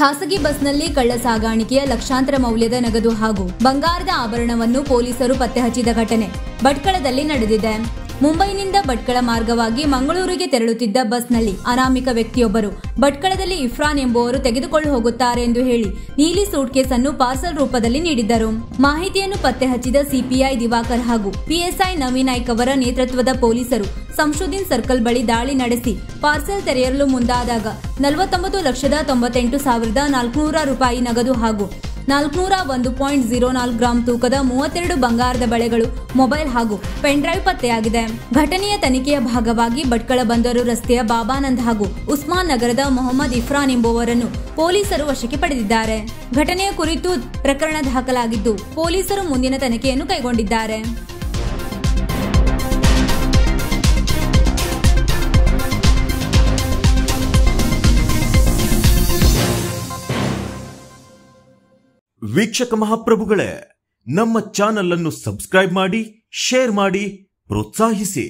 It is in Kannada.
ಖಾಸಗಿ ಬಸ್ನಲ್ಲಿ ಕಳ್ಳ ಸಾಗಾಣಿಕೆಯ ಲಕ್ಷಾಂತರ ಮೌಲ್ಯದ ನಗದು ಹಾಗೂ ಬಂಗಾರದ ಆಭರಣವನ್ನು ಪೊಲೀಸರು ಪತ್ತೆ ಹಚ್ಚಿದ ಘಟನೆ ಭಟ್ಕಳದಲ್ಲಿ ನಡೆದಿದೆ. ಮುಂಬೈನಿಂದ ಭಟ್ಕಳ ಮಾರ್ಗವಾಗಿ ಮಂಗಳೂರಿಗೆ ತೆರಳುತ್ತಿದ್ದ ಬಸ್ನಲ್ಲಿ ಅನಾಮಿಕ ವ್ಯಕ್ತಿಯೊಬ್ಬರು ಭಟ್ಕಳದಲ್ಲಿ ಇಫ್ರಾನ್ ಎಂಬುವರು ತೆಗೆದುಕೊಂಡು ಹೋಗುತ್ತಾರೆ ಎಂದು ಹೇಳಿ ನೀಲಿ ಸೂಟ್ ಕೇಸ್ ಅನ್ನು ಪಾರ್ಸಲ್ ರೂಪದಲ್ಲಿ ನೀಡಿದ್ದರು. ಮಾಹಿತಿಯನ್ನು ಪತ್ತೆ ಹಚ್ಚಿದ ಸಿಪಿಐ ದಿವಾಕರ್ ಹಾಗೂ ಪಿಎಸ್ಐ ನವೀನ್ ನಾಯ್ಕ್ ಅವರ ನೇತೃತ್ವದ ಪೊಲೀಸರು ಸಂಶುದ್ದೀನ್ ಸರ್ಕಲ್ ಬಳಿ ದಾಳಿ ನಡೆಸಿ ಪಾರ್ಸೆಲ್ ತೆರೆಯಲು ಮುಂದಾದಾಗ 49,98,400 ರೂಪಾಯಿ ನಗದು ಹಾಗೂ 401.04 ಗ್ರಾಂ ತೂಕದ 32 ಬಂಗಾರದ ಬಳೆಗಳು, ಮೊಬೈಲ್ ಹಾಗೂ ಪೆನ್ ಡ್ರೈವ್ ಪತ್ತೆಯಾಗಿದೆ. ಘಟನೆಯ ತನಿಖೆಯ ಭಾಗವಾಗಿ ಭಟ್ಕಳ ಬಂದರು ರಸ್ತೆಯ ಬಾಬಾನಂದ್ ಹಾಗೂ ಉಸ್ಮಾನ್ ನಗರದ ಮೊಹಮ್ಮದ್ ಇಫ್ರಾನ್ ಎಂಬುವರನ್ನು ಪೊಲೀಸರು ವಶಕ್ಕೆ ಪಡೆದಿದ್ದಾರೆ. ಘಟನೆಯ ಕುರಿತು ಪ್ರಕರಣ ದಾಖಲಾಗಿದ್ದು ಪೊಲೀಸರು ಮುಂದಿನ ತನಿಖೆಯನ್ನು ಕೈಗೊಂಡಿದ್ದಾರೆ. ವೀಕ್ಷಕ ಮಹಾಪ್ರಭುಗಳೇ, ನಮ್ಮ ಚಾನೆಲ್ ಅನ್ನು ಸಬ್ಸ್ಕ್ರೈಬ್ ಮಾಡಿ, ಶೇರ್ ಮಾಡಿ, ಪ್ರೋತ್ಸಾಹಿಸಿ.